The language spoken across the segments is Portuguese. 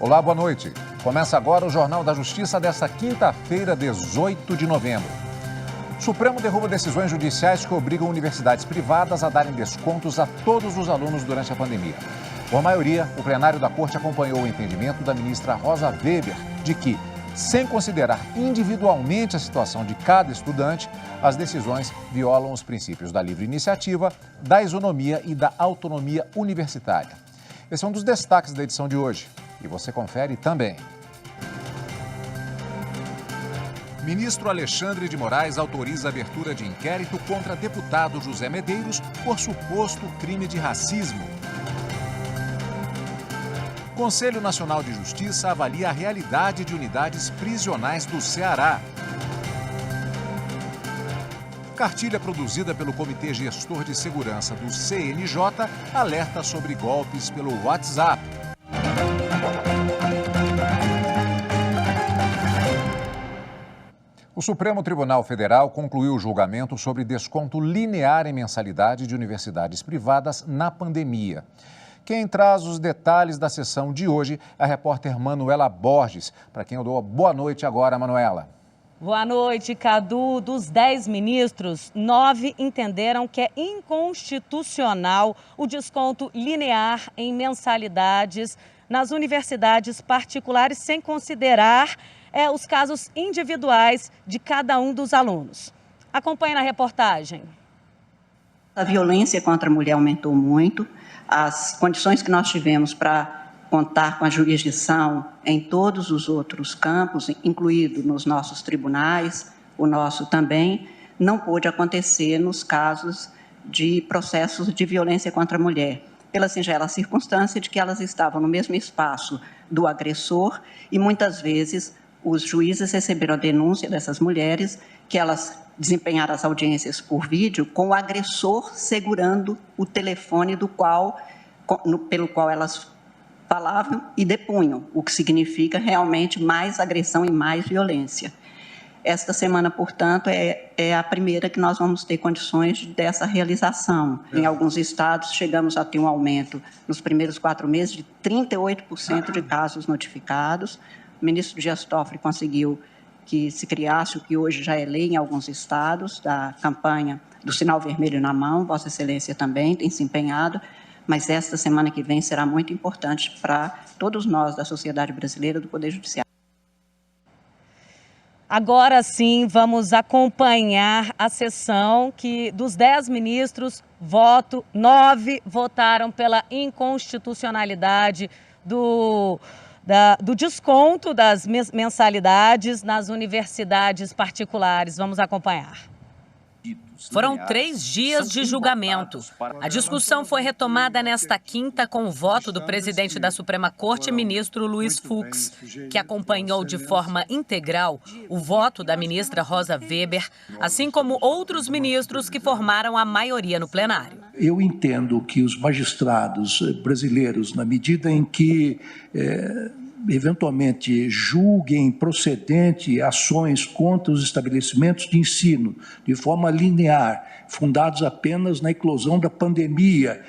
Olá, boa noite. Começa agora o Jornal da Justiça desta quinta-feira, 18 de novembro. O Supremo derruba decisões judiciais que obrigam universidades privadas a darem descontos a todos os alunos durante a pandemia. Por maioria, o plenário da Corte acompanhou o entendimento da ministra Rosa Weber de que, sem considerar individualmente a situação de cada estudante, as decisões violam os princípios da livre iniciativa, da isonomia e da autonomia universitária. Esse é um dos destaques da edição de hoje. E você confere também. Ministro Alexandre de Moraes autoriza a abertura de inquérito contra deputado José Medeiros por suposto crime de racismo. Conselho Nacional de Justiça avalia a realidade de unidades prisionais do Ceará. Cartilha produzida pelo Comitê Gestor de Segurança do CNJ alerta sobre golpes pelo WhatsApp. O Supremo Tribunal Federal concluiu o julgamento sobre desconto linear em mensalidade de universidades privadas na pandemia. Quem traz os detalhes da sessão de hoje é a repórter Manuela Borges, para quem eu dou boa noite agora, Manuela. Boa noite, Cadu. Dos 10 ministros, 9 entenderam que é inconstitucional o desconto linear em mensalidades nas universidades particulares, sem considerar os casos individuais de cada um dos alunos. Acompanhe na reportagem. A violência contra a mulher aumentou muito. As condições que nós tivemos para contar com a jurisdição em todos os outros campos, incluído nos nossos tribunais, o nosso também, não pôde acontecer nos casos de processos de violência contra a mulher, pela singela circunstância de que elas estavam no mesmo espaço do agressor e muitas vezes os juízes receberam a denúncia dessas mulheres que elas desempenharam as audiências por vídeo com o agressor segurando o telefone pelo qual elas falavam e depunham, o que significa realmente mais agressão e mais violência. Esta semana, portanto, é a primeira que nós vamos ter condições dessa realização. Em alguns estados, chegamos a ter um aumento nos primeiros 4 meses de 38% de casos notificados. O ministro Dias Toffoli conseguiu que se criasse o que hoje já é lei em alguns estados, da campanha do sinal vermelho na mão. Vossa Excelência também tem se empenhado, mas esta semana que vem será muito importante para todos nós da sociedade brasileira, do Poder Judiciário. Agora sim, vamos acompanhar a sessão que dos 10 ministros, 9 votaram pela inconstitucionalidade do desconto das mensalidades nas universidades particulares. Vamos acompanhar. Foram 3 dias de julgamento. A discussão foi retomada nesta quinta com o voto do presidente da Suprema Corte, ministro Luiz Fux, que acompanhou de forma integral o voto da ministra Rosa Weber, assim como outros ministros que formaram a maioria no plenário. Eu entendo que os magistrados brasileiros, na medida em que eventualmente julguem procedente ações contra os estabelecimentos de ensino de forma linear, fundados apenas na eclosão da pandemia,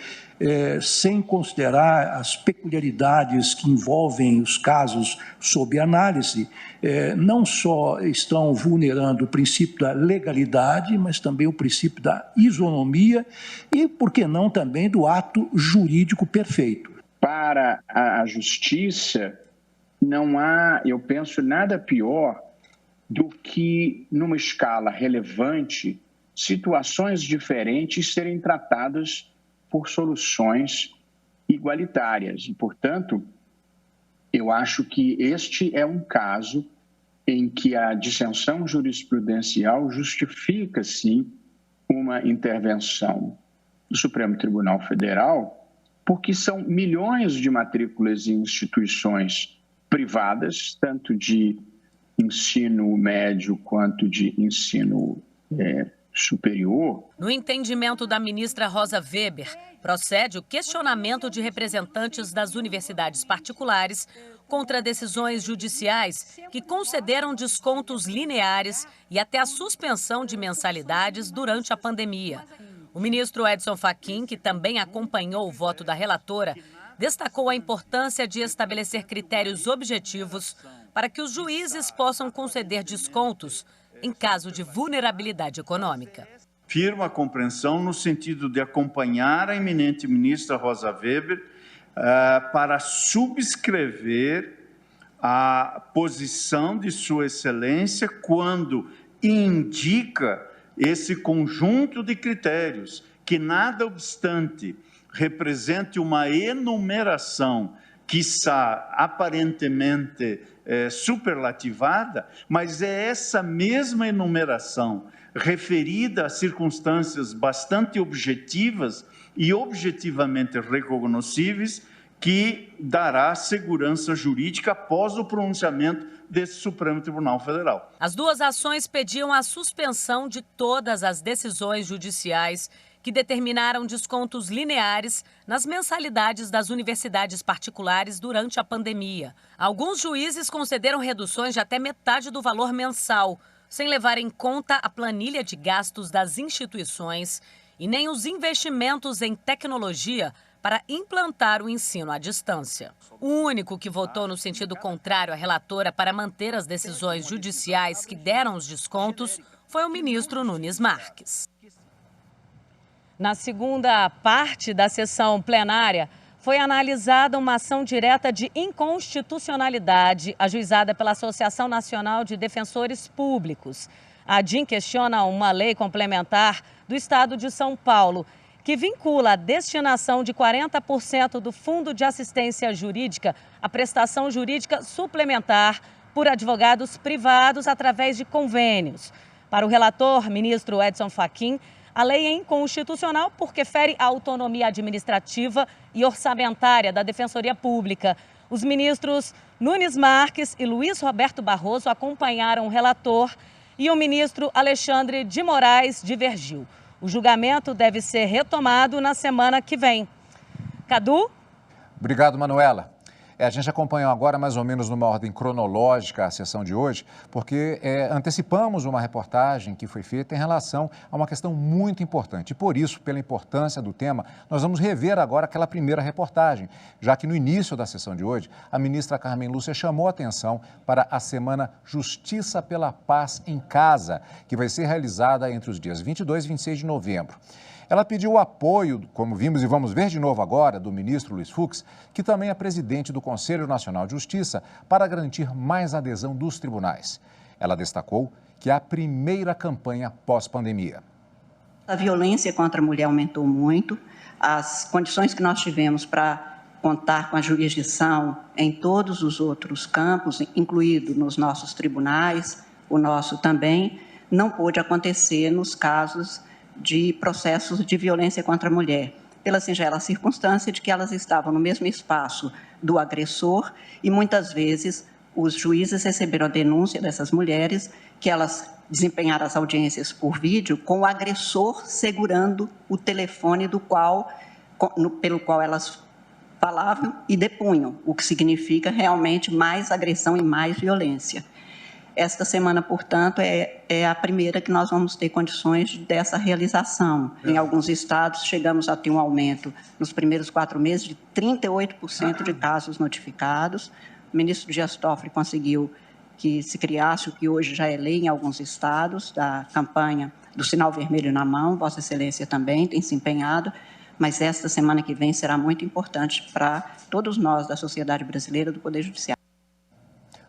sem considerar as peculiaridades que envolvem os casos sob análise, não só estão vulnerando o princípio da legalidade, mas também o princípio da isonomia e, por que não, também do ato jurídico perfeito. Para a justiça, não há, eu penso, nada pior do que, numa escala relevante, situações diferentes serem tratadas por soluções igualitárias. E, portanto, eu acho que este é um caso em que a dissensão jurisprudencial justifica, sim, uma intervenção do Supremo Tribunal Federal, porque são milhões de matrículas em instituições privadas, tanto de ensino médio quanto de ensino superior. No entendimento da ministra Rosa Weber, procede o questionamento de representantes das universidades particulares contra decisões judiciais que concederam descontos lineares e até a suspensão de mensalidades durante a pandemia. O ministro Edson Fachin, que também acompanhou o voto da relatora, destacou a importância de estabelecer critérios objetivos para que os juízes possam conceder descontos em caso de vulnerabilidade econômica. Firmo a compreensão no sentido de acompanhar a eminente ministra Rosa Weber para subscrever a posição de Sua Excelência quando indica esse conjunto de critérios que, nada obstante, represente uma enumeração, quiçá aparentemente superlativada, mas é essa mesma enumeração referida a circunstâncias bastante objetivas e objetivamente recognoscíveis que dará segurança jurídica após o pronunciamento desse Supremo Tribunal Federal. As duas ações pediam a suspensão de todas as decisões judiciais que determinaram descontos lineares nas mensalidades das universidades particulares durante a pandemia. Alguns juízes concederam reduções de até metade do valor mensal, sem levar em conta a planilha de gastos das instituições e nem os investimentos em tecnologia para implantar o ensino à distância. O único que votou no sentido contrário à relatora para manter as decisões judiciais que deram os descontos foi o ministro Nunes Marques. Na segunda parte da sessão plenária, foi analisada uma ação direta de inconstitucionalidade ajuizada pela Associação Nacional de Defensores Públicos. A ADIM questiona uma lei complementar do Estado de São Paulo, que vincula a destinação de 40% do Fundo de Assistência Jurídica à prestação jurídica suplementar por advogados privados através de convênios. Para o relator, ministro Edson Fachin, a lei é inconstitucional porque fere a autonomia administrativa e orçamentária da Defensoria Pública. Os ministros Nunes Marques e Luiz Roberto Barroso acompanharam o relator e o ministro Alexandre de Moraes divergiu. O julgamento deve ser retomado na semana que vem. Cadu? Obrigado, Manuela. A gente acompanhou agora mais ou menos numa ordem cronológica a sessão de hoje, porque antecipamos uma reportagem que foi feita em relação a uma questão muito importante. E por isso, pela importância do tema, nós vamos rever agora aquela primeira reportagem, já que no início da sessão de hoje, a ministra Carmen Lúcia chamou a atenção para a Semana Justiça pela Paz em Casa, que vai ser realizada entre os dias 22 e 26 de novembro. Ela pediu o apoio, como vimos e vamos ver de novo agora, do ministro Luiz Fux, que também é presidente do Conselho Nacional de Justiça, para garantir mais adesão dos tribunais. Ela destacou que é a primeira campanha pós-pandemia. A violência contra a mulher aumentou muito, as condições que nós tivemos para contar com a jurisdição em todos os outros campos, incluído nos nossos tribunais, o nosso também, não pôde acontecer nos casos de processos de violência contra a mulher, pela singela circunstância de que elas estavam no mesmo espaço do agressor e muitas vezes os juízes receberam a denúncia dessas mulheres que elas desempenharam as audiências por vídeo com o agressor segurando o telefone pelo qual elas falavam e depunham, o que significa realmente mais agressão e mais violência. Esta semana, portanto, é a primeira que nós vamos ter condições dessa realização. Em alguns estados, chegamos a ter um aumento nos primeiros 4 meses de 38% de casos notificados. O ministro Dias Toffoli conseguiu que se criasse o que hoje já é lei em alguns estados, da campanha do sinal vermelho na mão. Vossa Excelência também tem se empenhado, mas esta semana que vem será muito importante para todos nós da sociedade brasileira, do Poder Judiciário.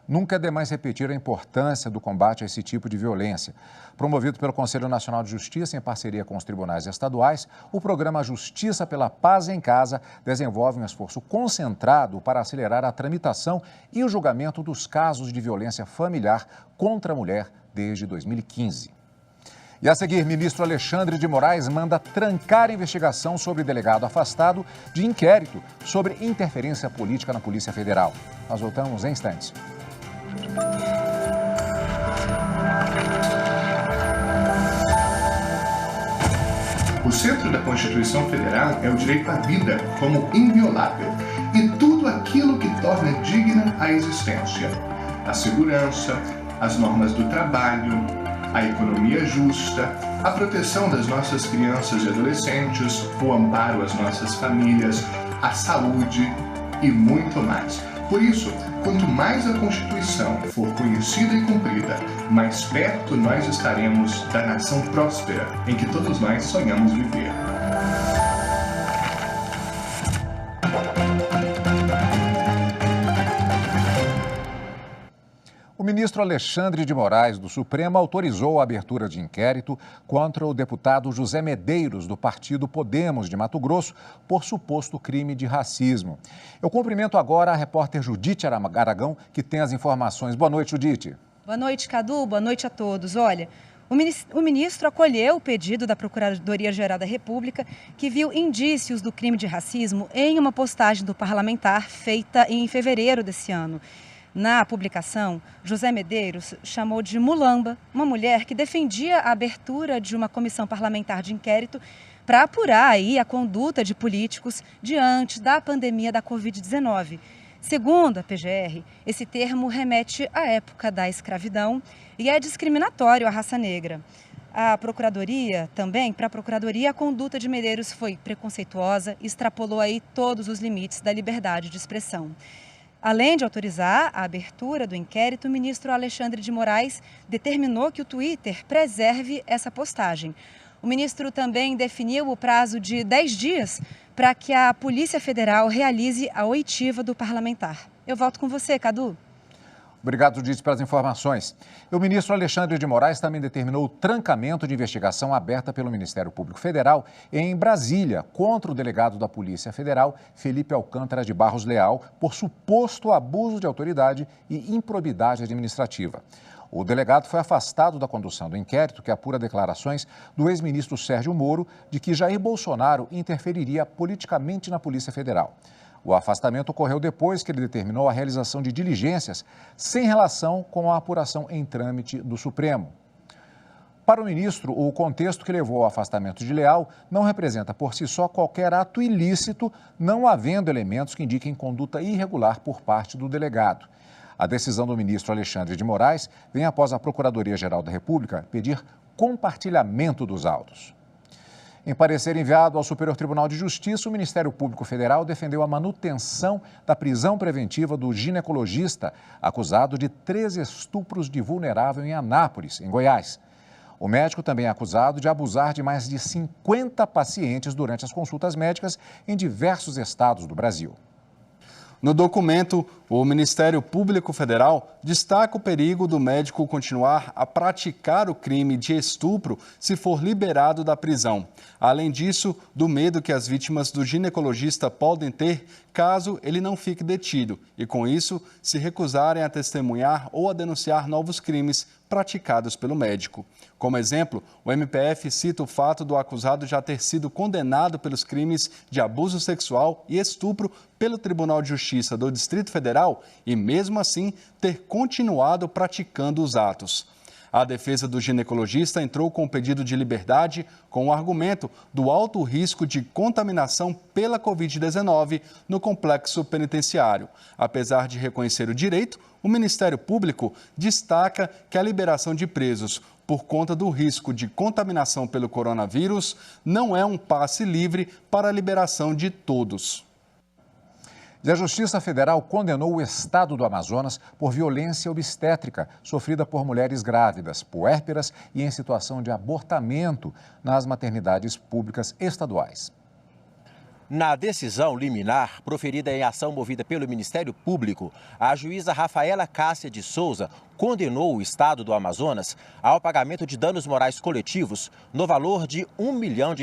Nunca é demais repetir a importância do combate a esse tipo de violência. Promovido pelo Conselho Nacional de Justiça em parceria com os tribunais estaduais, o programa Justiça pela Paz em Casa desenvolve um esforço concentrado para acelerar a tramitação e o julgamento dos casos de violência familiar contra a mulher desde 2015. E a seguir, ministro Alexandre de Moraes manda trancar a investigação sobre delegado afastado de inquérito sobre interferência política na Polícia Federal. Nós voltamos em instantes. O centro da Constituição Federal é o direito à vida como inviolável e tudo aquilo que torna digna a existência. A segurança, as normas do trabalho, a economia justa, a proteção das nossas crianças e adolescentes, o amparo às nossas famílias, a saúde e muito mais. Por isso, quanto mais a Constituição for conhecida e cumprida, mais perto nós estaremos da nação próspera em que todos nós sonhamos viver. O ministro Alexandre de Moraes, do Supremo, autorizou a abertura de inquérito contra o deputado José Medeiros, do partido Podemos de Mato Grosso, por suposto crime de racismo. Eu cumprimento agora a repórter Judite Aragão, que tem as informações. Boa noite, Judite. Boa noite, Cadu. Boa noite a todos. Olha, o ministro acolheu o pedido da Procuradoria-Geral da República, que viu indícios do crime de racismo em uma postagem do parlamentar feita em fevereiro desse ano. Na publicação, José Medeiros chamou de mulamba uma mulher que defendia a abertura de uma comissão parlamentar de inquérito para apurar aí a conduta de políticos diante da pandemia da Covid-19. Segundo a PGR, esse termo remete à época da escravidão e é discriminatório à raça negra. Para a Procuradoria, a conduta de Medeiros foi preconceituosa e extrapolou aí todos os limites da liberdade de expressão. Além de autorizar a abertura do inquérito, o ministro Alexandre de Moraes determinou que o Twitter preserve essa postagem. O ministro também definiu o prazo de 10 dias para que a Polícia Federal realize a oitiva do parlamentar. Eu volto com você, Cadu. Obrigado, Judite, pelas informações. O ministro Alexandre de Moraes também determinou o trancamento de investigação aberta pelo Ministério Público Federal em Brasília contra o delegado da Polícia Federal, Felipe Alcântara de Barros Leal, por suposto abuso de autoridade e improbidade administrativa. O delegado foi afastado da condução do inquérito que apura declarações do ex-ministro Sérgio Moro de que Jair Bolsonaro interferiria politicamente na Polícia Federal. O afastamento ocorreu depois que ele determinou a realização de diligências sem relação com a apuração em trâmite do Supremo. Para o ministro, o contexto que levou ao afastamento de Leal não representa por si só qualquer ato ilícito, não havendo elementos que indiquem conduta irregular por parte do delegado. A decisão do ministro Alexandre de Moraes vem após a Procuradoria-Geral da República pedir compartilhamento dos autos. Em parecer enviado ao Superior Tribunal de Justiça, o Ministério Público Federal defendeu a manutenção da prisão preventiva do ginecologista acusado de 3 estupros de vulnerável em Anápolis, em Goiás. O médico também é acusado de abusar de mais de 50 pacientes durante as consultas médicas em diversos estados do Brasil. No documento, o Ministério Público Federal destaca o perigo do médico continuar a praticar o crime de estupro se for liberado da prisão. Além disso, do medo que as vítimas do ginecologista podem ter caso ele não fique detido e, com isso, se recusarem a testemunhar ou a denunciar novos crimes praticados pelo médico. Como exemplo, o MPF cita o fato do acusado já ter sido condenado pelos crimes de abuso sexual e estupro pelo Tribunal de Justiça do Distrito Federal e, mesmo assim, ter continuado praticando os atos. A defesa do ginecologista entrou com o pedido de liberdade com o argumento do alto risco de contaminação pela Covid-19 no complexo penitenciário. Apesar de reconhecer o direito, o Ministério Público destaca que a liberação de presos por conta do risco de contaminação pelo coronavírus não é um passe livre para a liberação de todos. E a Justiça Federal condenou o estado do Amazonas por violência obstétrica sofrida por mulheres grávidas, puérperas e em situação de abortamento nas maternidades públicas estaduais. Na decisão liminar, proferida em ação movida pelo Ministério Público, a juíza Rafaela Cássia de Souza condenou o estado do Amazonas ao pagamento de danos morais coletivos no valor de R$1 milhão.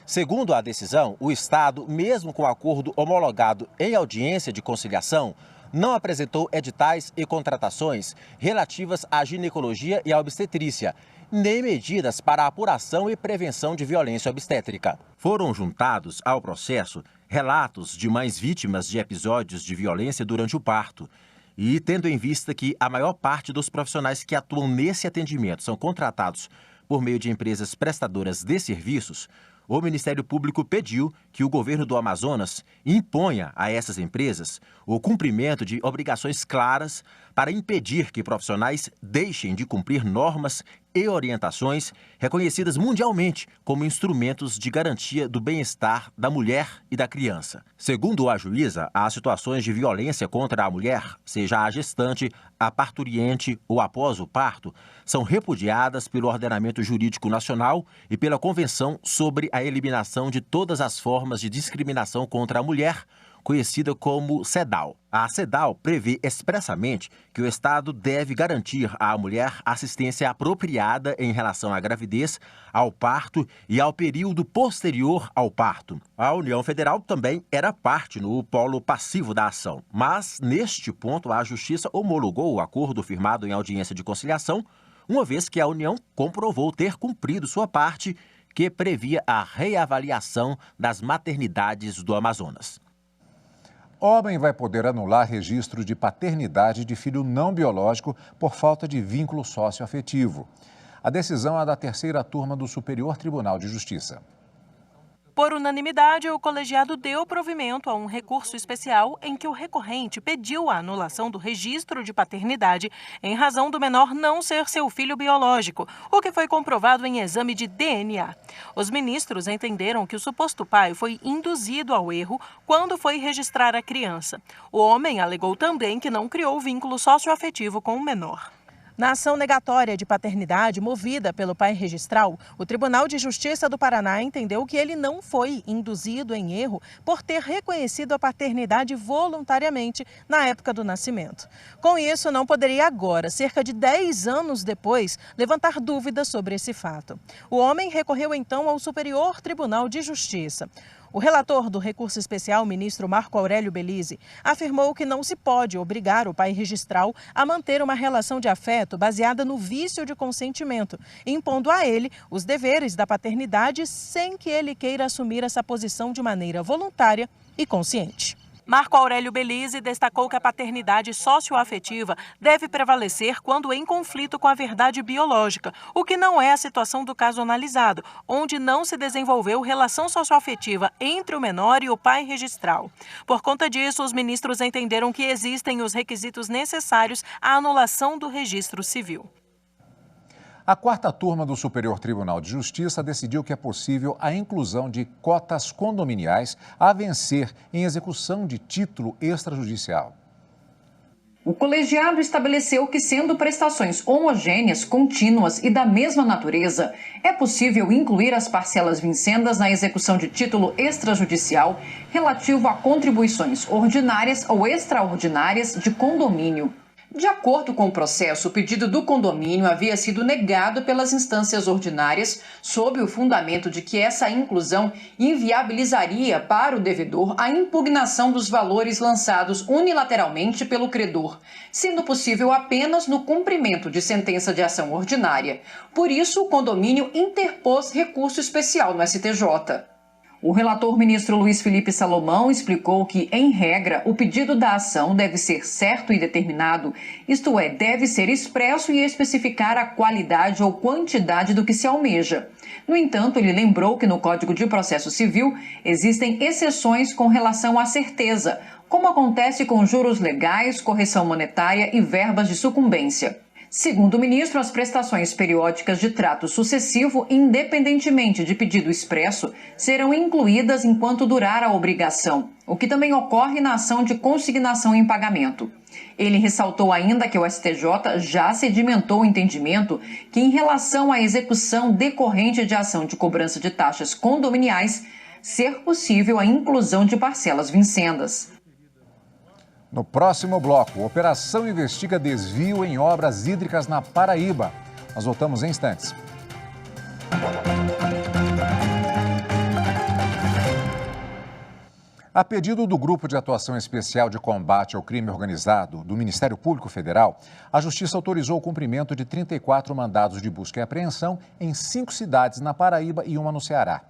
Segundo a decisão, o estado, mesmo com acordo homologado em audiência de conciliação, não apresentou editais e contratações relativas à ginecologia e à obstetrícia, nem medidas para a apuração e prevenção de violência obstétrica. Foram juntados ao processo relatos de mães vítimas de episódios de violência durante o parto. E tendo em vista que a maior parte dos profissionais que atuam nesse atendimento são contratados por meio de empresas prestadoras de serviços, o Ministério Público pediu que o governo do Amazonas imponha a essas empresas o cumprimento de obrigações claras para impedir que profissionais deixem de cumprir normas e orientações reconhecidas mundialmente como instrumentos de garantia do bem-estar da mulher e da criança. Segundo a juíza, as situações de violência contra a mulher, seja a gestante, a parturiente ou após o parto, são repudiadas pelo ordenamento jurídico nacional e pela Convenção sobre a Eliminação de Todas as Formas de Discriminação contra a Mulher, conhecida como CEDAW. A CEDAW prevê expressamente que o Estado deve garantir à mulher assistência apropriada em relação à gravidez, ao parto e ao período posterior ao parto. A União Federal também era parte no polo passivo da ação, mas, neste ponto, a Justiça homologou o acordo firmado em audiência de conciliação, uma vez que a União comprovou ter cumprido sua parte, que previa a reavaliação das maternidades do Amazonas. Homem vai poder anular registro de paternidade de filho não biológico por falta de vínculo socioafetivo. A decisão é da terceira turma do Superior Tribunal de Justiça. Por unanimidade, o colegiado deu provimento a um recurso especial em que o recorrente pediu a anulação do registro de paternidade em razão do menor não ser seu filho biológico, o que foi comprovado em exame de DNA. Os ministros entenderam que o suposto pai foi induzido ao erro quando foi registrar a criança. O homem alegou também que não criou vínculo socioafetivo com o menor. Na ação negatória de paternidade movida pelo pai registral, o Tribunal de Justiça do Paraná entendeu que ele não foi induzido em erro por ter reconhecido a paternidade voluntariamente na época do nascimento. Com isso, não poderia agora, cerca de 10 anos depois, levantar dúvidas sobre esse fato. O homem recorreu então ao Superior Tribunal de Justiça. O relator do recurso especial, ministro Marco Aurélio Belize, afirmou que não se pode obrigar o pai registral a manter uma relação de afeto baseada no vício de consentimento, impondo a ele os deveres da paternidade sem que ele queira assumir essa posição de maneira voluntária e consciente. Marco Aurélio Belize destacou que a paternidade socioafetiva deve prevalecer quando em conflito com a verdade biológica, o que não é a situação do caso analisado, onde não se desenvolveu relação socioafetiva entre o menor e o pai registral. Por conta disso, os ministros entenderam que existem os requisitos necessários à anulação do registro civil. A quarta turma do Superior Tribunal de Justiça decidiu que é possível a inclusão de cotas condominiais a vencer em execução de título extrajudicial. O colegiado estabeleceu que, sendo prestações homogêneas, contínuas e da mesma natureza, é possível incluir as parcelas vincendas na execução de título extrajudicial relativo a contribuições ordinárias ou extraordinárias de condomínio. De acordo com o processo, o pedido do condomínio havia sido negado pelas instâncias ordinárias sob o fundamento de que essa inclusão inviabilizaria para o devedor a impugnação dos valores lançados unilateralmente pelo credor, sendo possível apenas no cumprimento de sentença de ação ordinária. Por isso, o condomínio interpôs recurso especial no STJ. O relator ministro Luiz Felipe Salomão explicou que, em regra, o pedido da ação deve ser certo e determinado, isto é, deve ser expresso e especificar a qualidade ou quantidade do que se almeja. No entanto, ele lembrou que no Código de Processo Civil existem exceções com relação à certeza, como acontece com juros legais, correção monetária e verbas de sucumbência. Segundo o ministro, as prestações periódicas de trato sucessivo, independentemente de pedido expresso, serão incluídas enquanto durar a obrigação, o que também ocorre na ação de consignação em pagamento. Ele ressaltou ainda que o STJ já sedimentou o entendimento que, em relação à execução decorrente de ação de cobrança de taxas condominiais, ser possível a inclusão de parcelas vincendas. No próximo bloco, operação investiga desvio em obras hídricas na Paraíba. Nós voltamos em instantes. A pedido do Grupo de Atuação Especial de Combate ao Crime Organizado do Ministério Público Federal, a Justiça autorizou o cumprimento de 34 mandados de busca e apreensão em 5 cidades na Paraíba e uma no Ceará.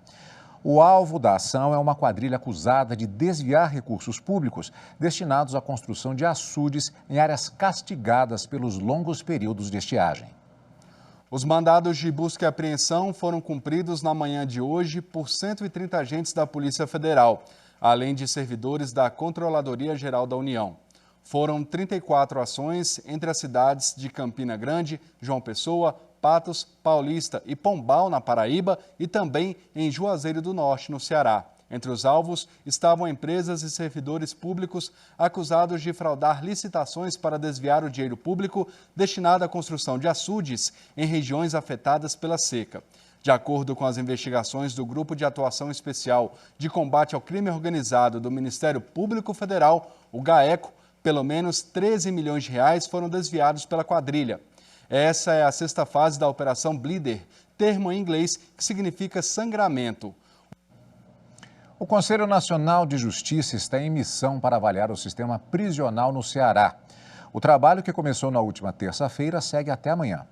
O alvo da ação é uma quadrilha acusada de desviar recursos públicos destinados à construção de açudes em áreas castigadas pelos longos períodos de estiagem. Os mandados de busca e apreensão foram cumpridos na manhã de hoje por 130 agentes da Polícia Federal, além de servidores da Controladoria Geral da União. Foram 34 ações entre as cidades de Campina Grande, João Pessoa, Patos, Paulista e Pombal, na Paraíba, e também em Juazeiro do Norte, no Ceará. Entre os alvos estavam empresas e servidores públicos acusados de fraudar licitações para desviar o dinheiro público destinado à construção de açudes em regiões afetadas pela seca. De acordo com as investigações do Grupo de Atuação Especial de Combate ao Crime Organizado do Ministério Público Federal, o GAECO, pelo menos 13 milhões de reais foram desviados pela quadrilha. Essa é a sexta fase da Operação Bleeder, termo em inglês que significa sangramento. O Conselho Nacional de Justiça está em missão para avaliar o sistema prisional no Ceará. O trabalho, que começou na última terça-feira, segue até amanhã.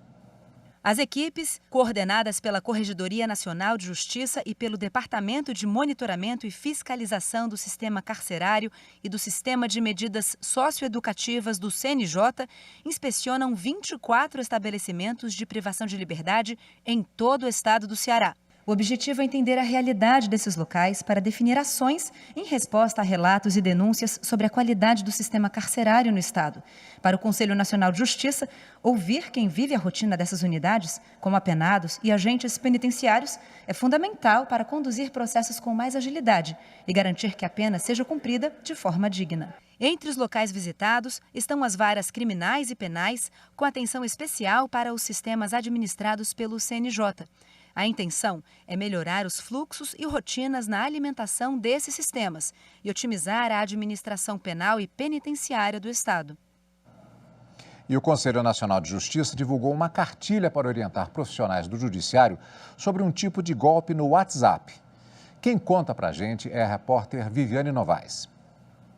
As equipes, coordenadas pela Corregedoria Nacional de Justiça e pelo Departamento de Monitoramento e Fiscalização do Sistema Carcerário e do Sistema de Medidas Socioeducativas do CNJ, inspecionam 24 estabelecimentos de privação de liberdade em todo o estado do Ceará. O objetivo é entender a realidade desses locais para definir ações em resposta a relatos e denúncias sobre a qualidade do sistema carcerário no estado. Para o Conselho Nacional de Justiça, ouvir quem vive a rotina dessas unidades, como apenados e agentes penitenciários, é fundamental para conduzir processos com mais agilidade e garantir que a pena seja cumprida de forma digna. Entre os locais visitados estão as varas criminais e penais, com atenção especial para os sistemas administrados pelo CNJ. A intenção é melhorar os fluxos e rotinas na alimentação desses sistemas e otimizar a administração penal e penitenciária do Estado. E o Conselho Nacional de Justiça divulgou uma cartilha para orientar profissionais do Judiciário sobre um tipo de golpe no WhatsApp. Quem conta pra gente é a repórter Viviane Novaes.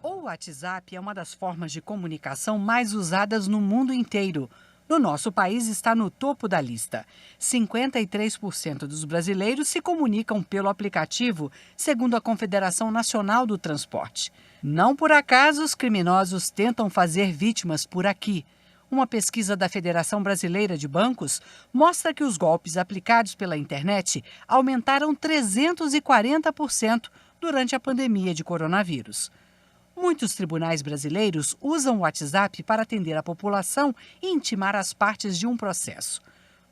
O WhatsApp é uma das formas de comunicação mais usadas no mundo inteiro. No nosso país está no topo da lista. 53% dos brasileiros se comunicam pelo aplicativo, segundo a Confederação Nacional do Transporte. Não por acaso os criminosos tentam fazer vítimas por aqui. Uma pesquisa da Federação Brasileira de Bancos mostra que os golpes aplicados pela internet aumentaram 340% durante a pandemia de coronavírus. Muitos tribunais brasileiros usam o WhatsApp para atender a população e intimar as partes de um processo.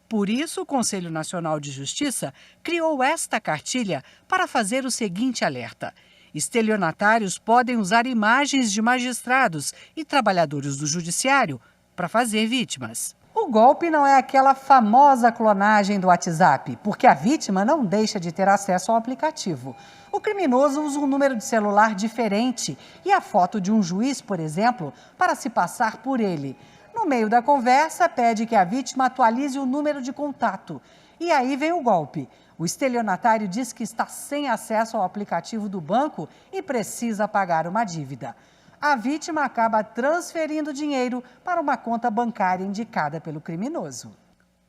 Por isso, o Conselho Nacional de Justiça criou esta cartilha para fazer o seguinte alerta: estelionatários podem usar imagens de magistrados e trabalhadores do judiciário para fazer vítimas. O golpe não é aquela famosa clonagem do WhatsApp, porque a vítima não deixa de ter acesso ao aplicativo. O criminoso usa um número de celular diferente e a foto de um juiz, por exemplo, para se passar por ele. No meio da conversa, pede que a vítima atualize o número de contato. E aí vem o golpe. O estelionatário diz que está sem acesso ao aplicativo do banco e precisa pagar uma dívida. A vítima acaba transferindo dinheiro para uma conta bancária indicada pelo criminoso.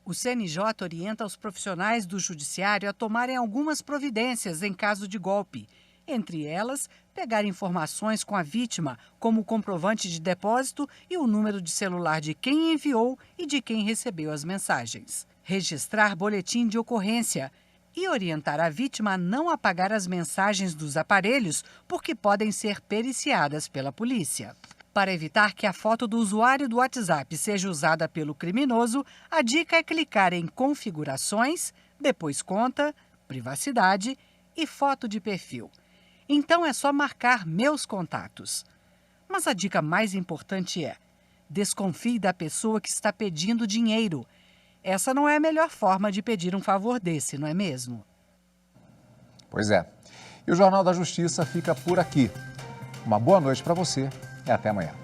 O CNJ orienta os profissionais do judiciário a tomarem algumas providências em caso de golpe. Entre elas, pegar informações com a vítima, como o comprovante de depósito e o número de celular de quem enviou e de quem recebeu as mensagens. Registrar boletim de ocorrência e orientar a vítima a não apagar as mensagens dos aparelhos, porque podem ser periciadas pela polícia. Para evitar que a foto do usuário do WhatsApp seja usada pelo criminoso, a dica é clicar em Configurações, depois Conta, Privacidade e Foto de perfil. Então é só marcar Meus contatos. Mas a dica mais importante é: desconfie da pessoa que está pedindo dinheiro. Essa não é a melhor forma de pedir um favor desse, não é mesmo? Pois é. E o Jornal da Justiça fica por aqui. Uma boa noite para você e até amanhã.